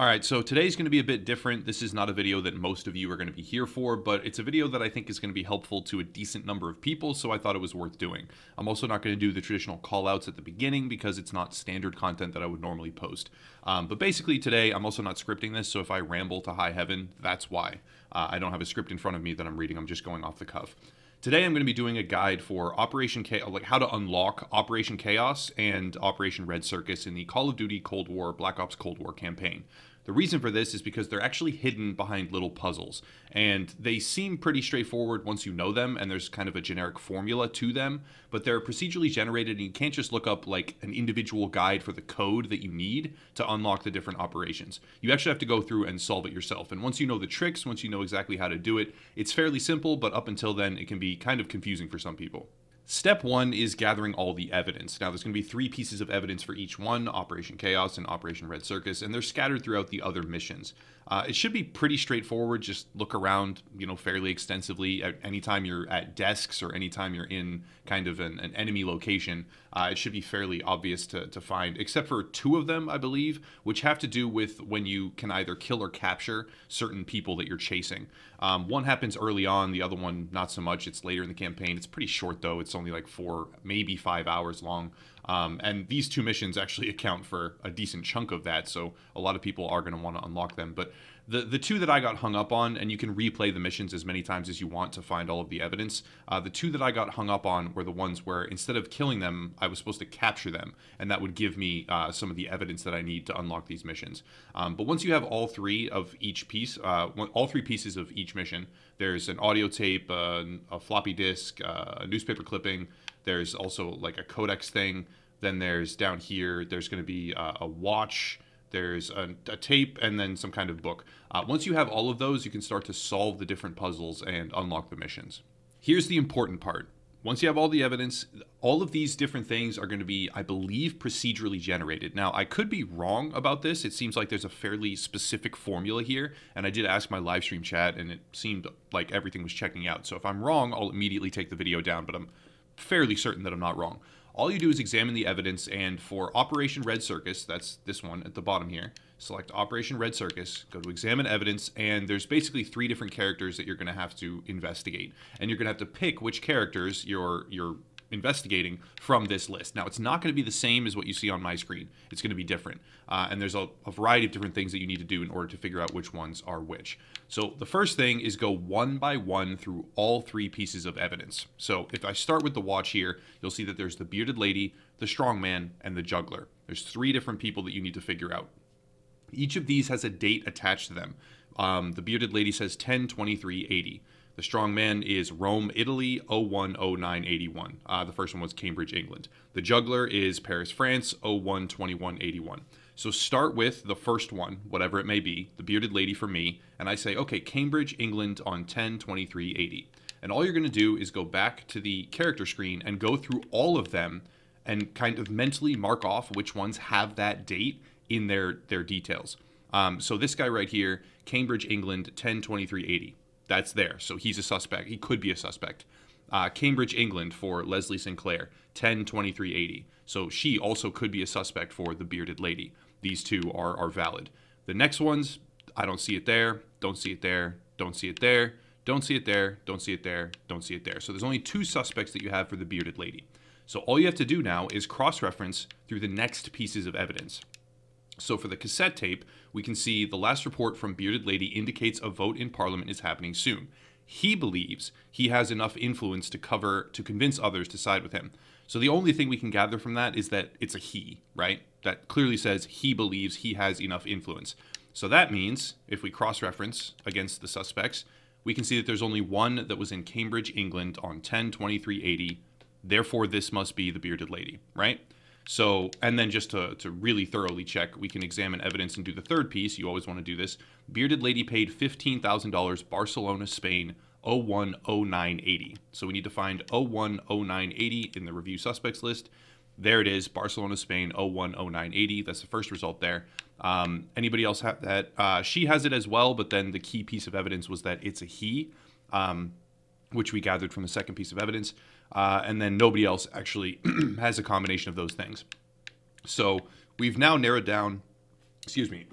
Alright, so today's going to be a bit different. This is not a video that most of you are going to be here for, but it's a video that I think is going to be helpful to a decent number of people, so I thought it was worth doing. I'm also not going to do the traditional callouts at the beginning because it's not standard content that I would normally post. But basically today, I'm also not scripting this, so if I ramble to high heaven, that's why. I don't have a script in front of me that I'm reading, I'm just going off the cuff. Today I'm going to be doing a guide for Operation Chaos, like how to unlock Operation Chaos and Operation Red Circus in the Call of Duty Cold War, Black Ops Cold War campaign. The reason for this is because they're actually hidden behind little puzzles, and they seem pretty straightforward once you know them, and there's kind of a generic formula to them, but they're procedurally generated, and you can't just look up like an individual guide for the code that you need to unlock the different operations. You actually have to go through and solve it yourself, and once you know the tricks, once you know exactly how to do it, it's fairly simple, but up until then, it can be kind of confusing for some people. Step one is gathering all the evidence. Now, there's going to be 3 pieces of evidence for each one, Operation Chaos and Operation Red Circus, and they're scattered throughout the other missions. It should be pretty straightforward. Just look around, fairly extensively. Anytime you're at desks or anytime you're in kind of an enemy location, it should be fairly obvious to find, except for 2 of them, I believe, which have to do with when you can either kill or capture certain people that you're chasing. One happens early on, the other one not so much. It's later in the campaign. It's pretty short, though. It's only like 4, maybe 5 hours long. And these 2 missions actually account for a decent chunk of that, so a lot of people are going to want to unlock them. But the 2 that I got hung up on, and you can replay the missions as many times as you want to find all of the evidence, the 2 that I got hung up on were the ones where instead of killing them, I was supposed to capture them, and that would give me some of the evidence that I need to unlock these missions. But once you have all 3 of each piece, all 3 pieces of each mission, there's an audio tape, a floppy disk, a newspaper clipping, there's also like a codex thing, then there's down here, there's going to be a watch, there's a tape, and then some kind of book. Once you have all of those, you can start to solve the different puzzles and unlock the missions. Here's the important part. Once you have all the evidence, all of these different things are going to be, I believe, procedurally generated. Now, I could be wrong about this. It seems like there's a fairly specific formula here, and I did ask my live stream chat, and it seemed like everything was checking out. So if I'm wrong, I'll immediately take the video down, but I'm fairly certain that I'm not wrong. All you do is examine the evidence, and for Operation Red Circus, that's this one at the bottom here, select Operation Red Circus, go to Examine Evidence, and there's basically 3 different characters that you're going to have to investigate. And you're going to have to pick which characters you're investigating from this list. Now, it's not going to be the same as what you see on my screen. It's going to be different. And there's a variety of different things that you need to do in order to figure out which ones are which. So the first thing is go one by one through all 3 pieces of evidence. So if I start with the watch here, you'll see that there's the bearded lady, the strongman, and the juggler. There's 3 different people that you need to figure out. Each of these has a date attached to them. The bearded lady says 10/23/80. The strongman is Rome, Italy, 01/09/81. The first one was Cambridge, England. The juggler is Paris, France, 01/21/81. So start with the first one, whatever it may be, the bearded lady for me, and I say, okay, Cambridge, England on 10/23/80. And all you're going to do is go back to the character screen and go through all of them and kind of mentally mark off which ones have that date in their details. So this guy right here, Cambridge, England, 10/23/80. That's there. So he's a suspect. He could be a suspect. Cambridge, England for Leslie Sinclair, 10/23/80. So she also could be a suspect for the bearded lady. These 2 are valid. The next ones, I don't see it there, don't see it there, don't see it there, don't see it there, don't see it there, don't see it there. So there's only 2 suspects that you have for the bearded lady. So all you have to do now is cross-reference through the next pieces of evidence. So for the cassette tape, we can see the last report from Bearded Lady indicates a vote in Parliament is happening soon. He believes he has enough influence to convince others to side with him. So the only thing we can gather from that is that it's a he, right? That clearly says he believes he has enough influence. So that means, if we cross-reference against the suspects, we can see that there's only one that was in Cambridge, England on 10/23/80. Therefore, this must be the Bearded Lady, right? So, and then just to really thoroughly check, we can examine evidence and do the third piece. You always want to do this. Bearded lady paid $15,000, Barcelona, Spain, 01/09/80. So we need to find 01/09/80 in the review suspects list. There it is, Barcelona, Spain, 01/09/80. That's the first result there. Anybody else have that? She has it as well, but then the key piece of evidence was that it's a he, which we gathered from the second piece of evidence. And then nobody else actually has a combination of those things. So we've now narrowed down, excuse me,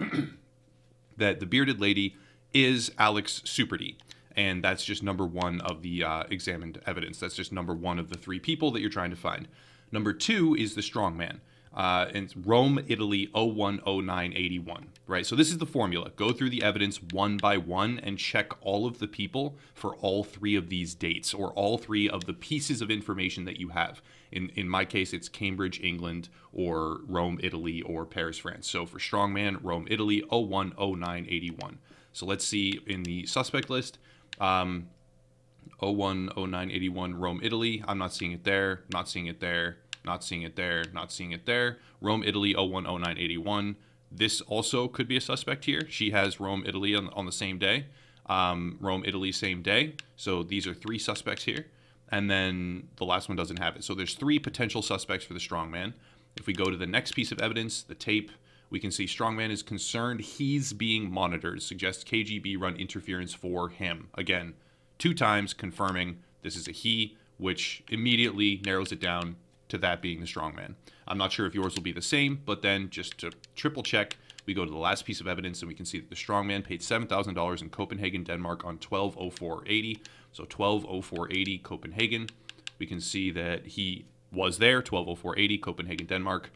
that the bearded lady is Alex Superdy. And that's just number one of the examined evidence. That's just number one of the three people that you're trying to find. Number two is the strongman. And Rome, Italy, 010981, right? So this is the formula. Go through the evidence one by one and check all of the people for all three of these dates, or all three of the pieces of information that you have. In my case, it's Cambridge, England, or Rome, Italy, or Paris, France. So for strongman, Rome, Italy, 010981. So let's see in the suspect list, 010981, Rome, Italy. I'm not seeing it there, not seeing it there. Not seeing it there, not seeing it there. Rome, Italy, 010981. This also could be a suspect here. She has Rome, Italy on the same day. Rome, Italy, same day. So these are three suspects here. And then the last one doesn't have it. So there's three potential suspects for the strongman. If we go to the next piece of evidence, the tape, we can see strongman is concerned he's being monitored. Suggests KGB run interference for him. Again, 2 times confirming this is a he, which immediately narrows it down to that being the strongman. I'm not sure if yours will be the same, but then just to triple check, we go to the last piece of evidence and we can see that the strongman paid $7,000 in Copenhagen, Denmark on 12/04/80. So 12/04/80 Copenhagen. We can see that he was there, 12/04/80 Copenhagen, Denmark.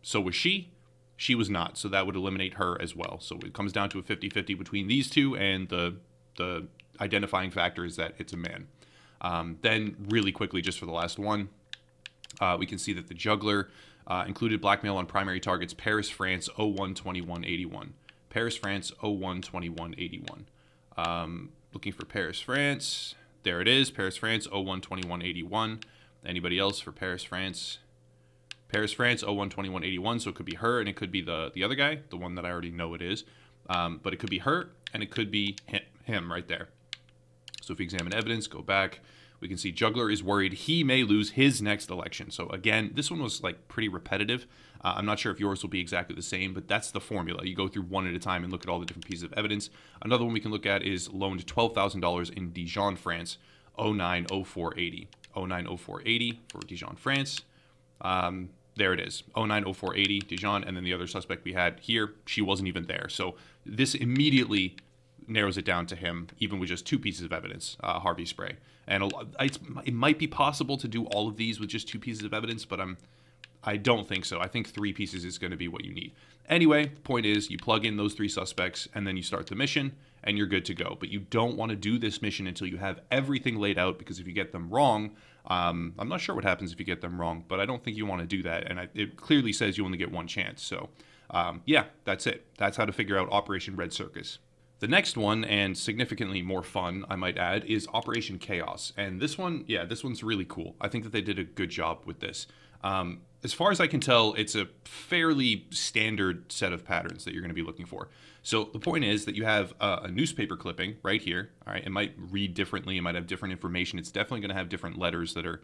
So was she? She was not, so that would eliminate her as well. So it comes down to a 50-50 between these two, and the identifying factor is that it's a man. Then really quickly, just for the last one, we can see that the juggler included blackmail on primary targets Paris, France, 012181. Paris, France, 012181. Looking for Paris, France. There it is, Paris, France, 012181. Anybody else for Paris, France? Paris, France, 012181. So it could be her, and it could be the other guy, the one that I already know it is. But it could be her, and it could be him right there. So if we examine evidence, go back, we can see juggler is worried he may lose his next election. So again, this one was like pretty repetitive. I'm not sure if yours will be exactly the same, but that's the formula. You go through one at a time and look at all the different pieces of evidence. Another one we can look at is loaned $12,000 in Dijon, France, 090480. 090480 for Dijon, France. There it is, 090480 Dijon, and then the other suspect we had here, she wasn't even there. So this immediately narrows it down to him, even with just 2 pieces of evidence, Harvey Spray. And it might be possible to do all of these with just 2 pieces of evidence, but I don't think so. I think 3 pieces is going to be what you need. Anyway, the point is you plug in those 3 suspects and then you start the mission and you're good to go. But you don't want to do this mission until you have everything laid out, because if you get them wrong, I'm not sure what happens if you get them wrong, but I don't think you want to do that. And it clearly says you only get 1 chance. So yeah, that's it. That's how to figure out Operation Red Circus. The next one, and significantly more fun, I might add, is Operation Chaos. And this one, yeah, this one's really cool. I think that they did a good job with this. As far as I can tell, it's a fairly standard set of patterns that you're going to be looking for. So the point is that you have a newspaper clipping right here. All right, it might read differently. It might have different information. It's definitely going to have different letters that are,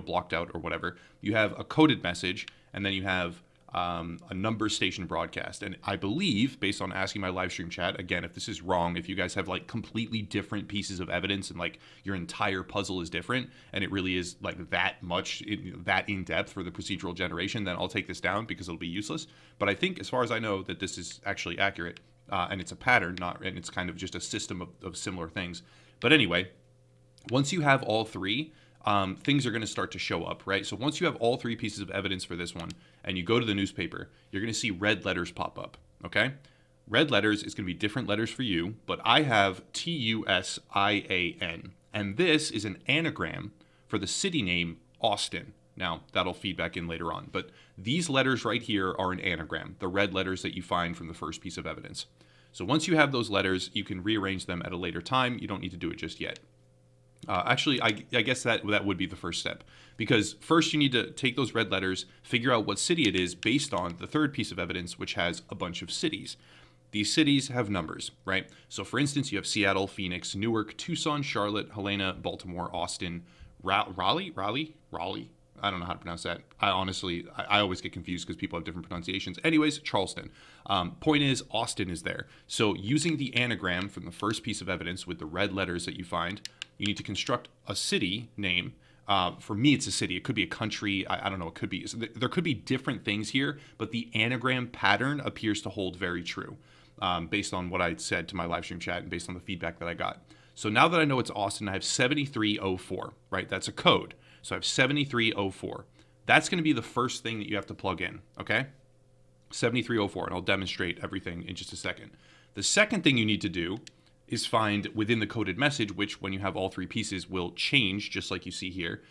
blocked out or whatever. You have a coded message, and then you have a number station broadcast. And I believe, based on asking my live stream chat, again, if this is wrong, if you guys have like completely different pieces of evidence and like your entire puzzle is different and it really is like that much, that in depth for the procedural generation, then I'll take this down because it'll be useless. But I think, as far as I know, that this is actually accurate, and it's a pattern, and it's kind of just a system of similar things. But anyway, once you have all 3, things are going to start to show up, right? So once you have all 3 pieces of evidence for this one and you go to the newspaper, you're going to see red letters pop up, okay? Red letters is going to be different letters for you, but I have TUSIAN, and this is an anagram for the city name Austin. Now, that'll feed back in later on, but these letters right here are an anagram, the red letters that you find from the first piece of evidence. So once you have those letters, you can rearrange them at a later time. You don't need to do it just yet. Actually, I guess that would be the first step, because first you need to take those red letters, figure out what city it is based on the third piece of evidence, which has a bunch of cities. These cities have numbers, right? So for instance, you have Seattle, Phoenix, Newark, Tucson, Charlotte, Helena, Baltimore, Austin, Raleigh? I don't know how to pronounce that. I always get confused because people have different pronunciations. Anyways, Charleston. Point is, Austin is there. So using the anagram from the first piece of evidence with the red letters that you find, you need to construct a city name. For me, it's a city. It could be a country. I don't know. It could be. So there could be different things here, but the anagram pattern appears to hold very true. based on what I said to my live stream chat and based on the feedback that I got. So now that I know it's Austin, I have 7304, right? That's a code. So I have 7304. That's going to be the first thing that you have to plug in, okay? 7304, and I'll demonstrate everything in just a second. The second thing you need to do is find within the coded message, which when you have all three pieces will change, just like you see here.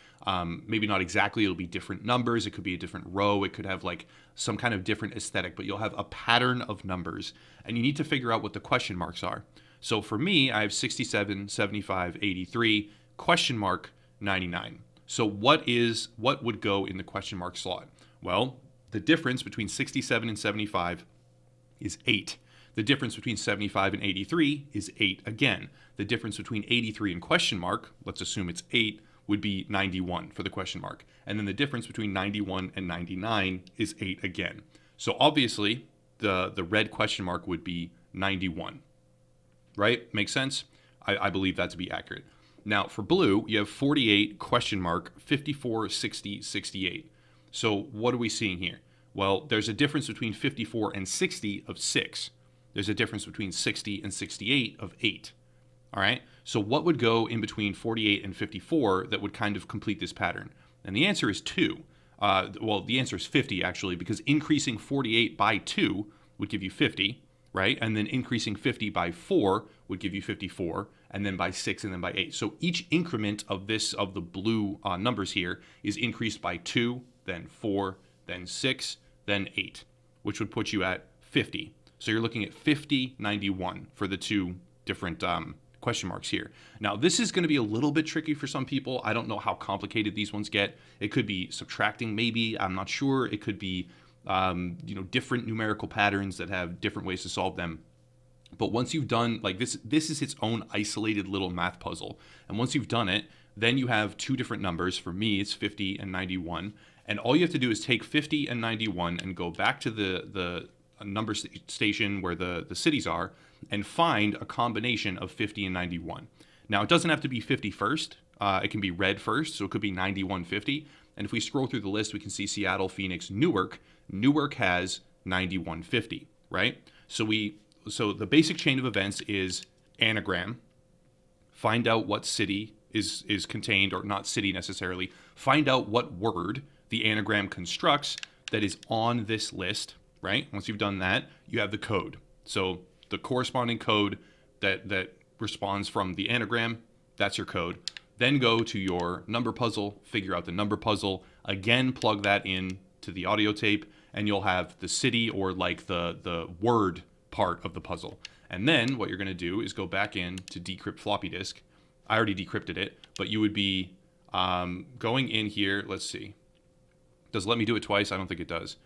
Maybe not exactly, it'll be different numbers. It could be a different row. It could have like some kind of different aesthetic, but you'll have a pattern of numbers, and you need to figure out what the question marks are. So for me, I have 67, 75, 83, question mark 99. So what would go in the question mark slot? Well, the difference between 67 and 75 is 8. The difference between 75 and 83 is 8 again. The difference between 83 and question mark, let's assume it's 8, would be 91 for the question mark. And then the difference between 91 and 99 is 8 again. So obviously, the red question mark would be 91. Right? Makes sense? I believe that to be accurate. Now, for blue, you have 48, question mark, 54, 60, 68. So what are we seeing here? Well, there's a difference between 54 and 60 of 6. There's a difference between 60 and 68 of 8. All right? So what would go in between 48 and 54 that would kind of complete this pattern? And the answer is 2. Well, the answer is 50, actually, because increasing 48 by 2 would give you 50, right? And then increasing 50 by 4 would give you 54, and then by 6, and then by 8. So each increment of the blue numbers here is increased by 2, then 4, then 6, then 8, which would put you at 50. So you're looking at 50, 91 for the two different question marks here. Now, this is going to be a little bit tricky for some people. I don't know how complicated these ones get. It could be subtracting, maybe. I'm not sure. It could be different numerical patterns that have different ways to solve them. But once you've done, like this is its own isolated little math puzzle. And once you've done it, then you have two different numbers. For me, it's 50 and 91. And all you have to do is take 50 and 91 and go back to the number station where the cities are and find a combination of 50 and 91. Now, it doesn't have to be 50 first. It can be red first, so it could be 9150. And if we scroll through the list, we can see Seattle, Phoenix, Newark. Newark has 9150, right? So the basic chain of events is anagram, find out what city is contained, or not city necessarily, find out what word the anagram constructs that is on this list, right? Once you've done that, you have the code. So the corresponding code that responds from the anagram, that's your code. Then go to your number puzzle, figure out the number puzzle, again plug that in to the audio tape, and you'll have the city, or like the word part of the puzzle. And then what you're going to do is go back in to decrypt floppy disk. I already decrypted it, but you would be going in here. Let's see. Does it let me do it twice? I don't think it does.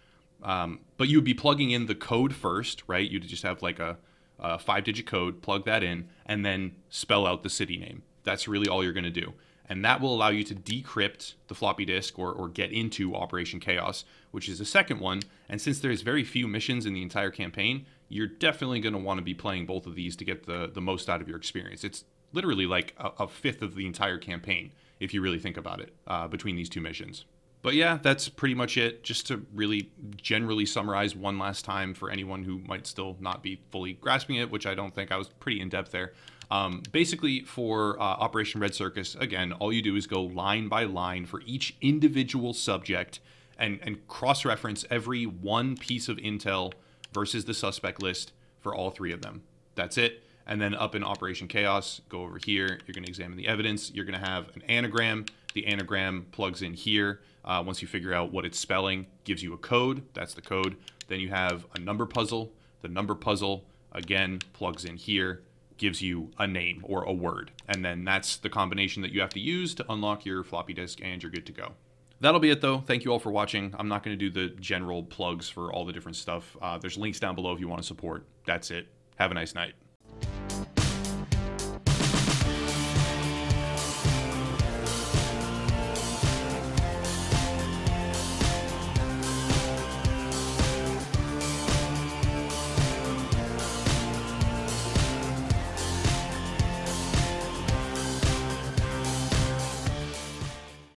But you would be plugging in the code first, right? You'd just have like a 5-digit code, plug that in, and then spell out the city name. That's really all you're going to do. And that will allow you to decrypt the floppy disk or get into Operation Chaos, which is the second one. And since there's very few missions in the entire campaign, you're definitely going to want to be playing both of these to get the most out of your experience. It's literally like a fifth of the entire campaign, if you really think about it, between these two missions. But yeah, that's pretty much it. Just to really generally summarize one last time for anyone who might still not be fully grasping it, which I don't think. I was pretty in-depth there. Basically, for Operation Red Circus, again, all you do is go line by line for each individual subject and cross-reference every one piece of intel versus the suspect list for all three of them. That's it. And then up in Operation Chaos, go over here. You're going to examine the evidence. You're going to have an anagram. The anagram plugs in here. Once you figure out what it's spelling, gives you a code. That's the code. Then you have a number puzzle. The number puzzle, again, plugs in here, gives you a name or a word. And then that's the combination that you have to use to unlock your floppy disk, and you're good to go. That'll be it, though. Thank you all for watching. I'm not going to do the general plugs for all the different stuff. There's links down below if you want to support. That's it. Have a nice night.